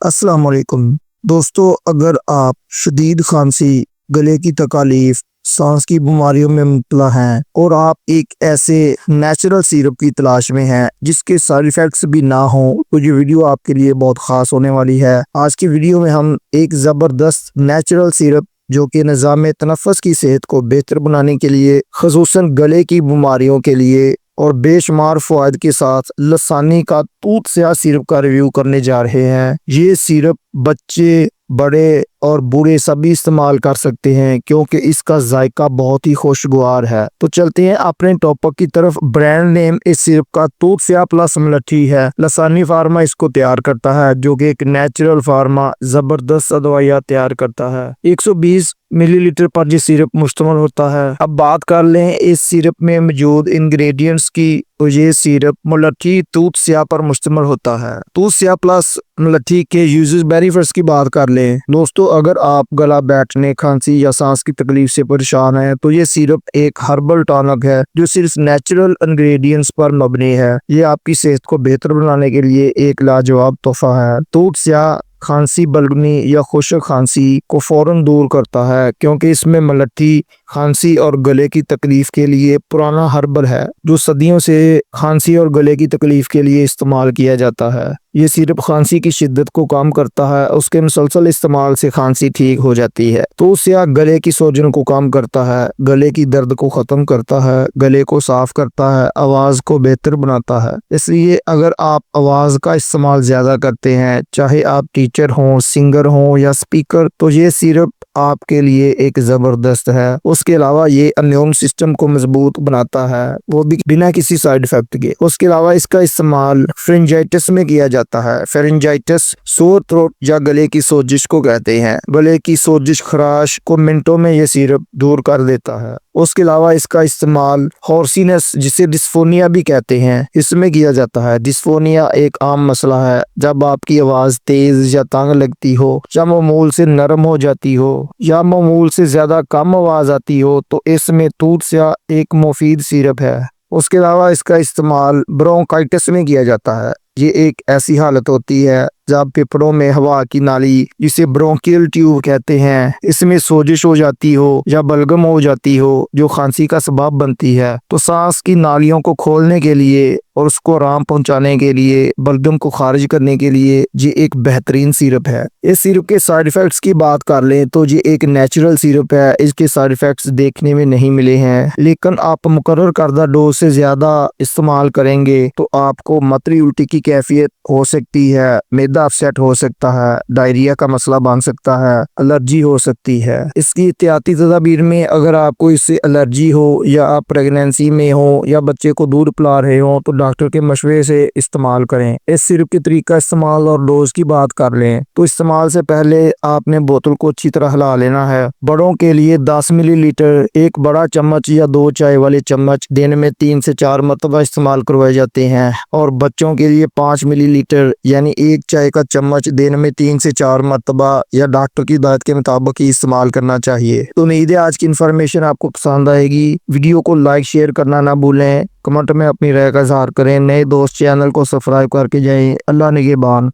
السلام علیکم دوستو، اگر آپ شدید کھانسی، گلے کی تکالیف، سانس کی بیماریوں میں مبتلا ہیں اور آپ ایک ایسے نیچرل سیرپ کی تلاش میں ہیں جس کے سائیڈ ایفیکٹس بھی نہ ہوں، تو یہ ویڈیو آپ کے لیے بہت خاص ہونے والی ہے۔ آج کی ویڈیو میں ہم ایک زبردست نیچرل سیرپ جو کہ نظام تنفس کی صحت کو بہتر بنانے کے لیے، خصوصاً گلے کی بیماریوں کے لیے اور بے شمار فوائد کے ساتھ لسانی کا توت سیاہ سیرپ کا ریویو کرنے جا رہے ہیں۔ یہ سیرپ بچے، بڑے اور بوڑھے سبھی استعمال کر سکتے ہیں کیونکہ اس کا ذائقہ بہت ہی خوشگوار ہے۔ تو چلتے ہیں اپنے ٹاپک کی طرف۔ برانڈ نیم اس سیرپ کا توت سیاہ پلس ملٹھی ہے۔ لسانی فارما اس کو تیار کرتا ہے جو کہ ایک نیچرل فارما زبردست ادویات تیار کرتا ہے۔ 120 ملی لیٹر پر یہ سیرپ مشتمل ہوتا ہے۔ اب بات کر لیں اس سیرپ میں موجود انگریڈینٹس کی، تو یہ سیرپ ملٹھی توت سیاہ پر مشتمل ہوتا ہے۔ توت سیاہ پلس ملٹھی کے یوزز بینیفٹس کی بات کر لیں دوستو، اگر آپ گلا بیٹھنے، کھانسی یا سانس کی تکلیف سے پریشان ہیں تو یہ سیرپ ایک ہربل ٹانک ہے جو صرف نیچرل انگریڈینٹس پر مبنی ہے۔ یہ آپ کی صحت کو بہتر بنانے کے لیے ایک لاجواب تحفہ ہے۔ توت سیاہ کھانسی، بلغمی یا خشک کھانسی کو فوراً دور کرتا ہے کیونکہ اس میں ملٹھی کھانسی اور گلے کی تکلیف کے لیے پرانا ہربل ہے جو صدیوں سے کھانسی اور گلے کی تکلیف کے لیے استعمال کیا جاتا ہے۔ یہ سیرپ کھانسی کی شدت کو کم کرتا ہے، اس کے مسلسل استعمال سے کھانسی ٹھیک ہو جاتی ہے۔ تو سیاہ گلے کی سوجن کو کم کرتا ہے، گلے کی درد کو ختم کرتا ہے، گلے کو صاف کرتا ہے، آواز کو بہتر بناتا ہے۔ اس لیے اگر آپ آواز کا استعمال زیادہ کرتے ہیں، چاہے آپ ٹیچر ہوں، سنگر ہوں یا سپیکر، تو یہ سیرپ آپ کے لیے ایک زبردست ہے۔ اس کے علاوہ یہ امیون سسٹم کو مضبوط بناتا ہے، وہ بھی بنا کسی سائیڈ ایفیکٹ کے۔ اس کے علاوہ اس کا استعمال فرنجائٹس میں کیا جاتا ہے۔ فرنجائٹس سور تھروٹ یا گلے کی سوزش کو کہتے ہیں۔ گلے کی سوزش، خراش کو منٹوں میں یہ سیرپ دور کر دیتا ہے۔ اس کے علاوہ اس کا استعمال ہارسینس، جسے ڈسفونیا بھی کہتے ہیں، اس میں کیا جاتا ہے۔ ڈسفونیا ایک عام مسئلہ ہے جب آپ کی آواز تیز یا تنگ لگتی ہو، یا معمول سے نرم ہو جاتی ہو، یا معمول سے زیادہ کم آواز آتی ہو، تو اس میں توت سیاہ ایک مفید سیرپ ہے۔ اس کے علاوہ اس کا استعمال برونکائٹس میں کیا جاتا ہے۔ یہ ایک ایسی حالت ہوتی ہے جب پھیپھڑوں میں ہوا کی نالی، جسے برونکیل ٹیوب کہتے ہیں، اس میں سوزش ہو جاتی ہو یا بلغم ہو جاتی ہو جو کھانسی کا سبب بنتی ہے، تو سانس کی نالیوں کو کھولنے کے لیے اور اس کو آرام پہنچانے کے لیے، بلغم کو خارج کرنے کے لیے یہ ایک بہترین سیرپ ہے۔ اس سیرپ کے سائیڈ ایفیکٹس کی بات کر لیں تو یہ ایک نیچرل سیرپ ہے، اس کے سائیڈ ایفیکٹس دیکھنے میں نہیں ملے ہیں، لیکن آپ مقرر کردہ ڈوز سے زیادہ استعمال کریں گے تو آپ کو متری الٹی کی کیفیت ہو سکتی ہے، معدہ اپسیٹ ہو سکتا ہے، ڈائریا کا مسئلہ بن سکتا ہے، الرجی ہو سکتی ہے۔ اس کی احتیاطی تدابیر میں اگر آپ کو اس سے الرجی ہو، یا آپ پریگنینسی میں ہو، یا بچے کو دودھ پلا رہے ہوں، تو ڈاکٹر کے مشورے سے استعمال کریں۔ اس سیرپ کے طریقہ استعمال اور ڈوز کی بات کر لیں تو استعمال سے پہلے آپ نے بوتل کو اچھی طرح ہلا لینا ہے۔ بڑوں کے لیے 10 ملی لیٹر ایک بڑا چمچ یا 2 چائے والے چمچ دن میں 3 سے 4 مرتبہ استعمال کروائے جاتے ہیں، اور بچوں کے لیے 5 ملی لیٹر یعنی ایک چائے کا چمچ دن میں 3 سے 4 مرتبہ یا ڈاکٹر کی ہدایت کے مطابق ہی استعمال کرنا چاہیے۔ تو امید ہے آج کی انفارمیشن آپ کو پسند آئے گی۔ ویڈیو کو لائک شیئر کرنا نہ بھولیں، کمنٹ میں اپنی رائے کا اظہار کریں۔ نئے دوست چینل کو سبسکرائب کر کے جائیں۔ اللہ نگہبان۔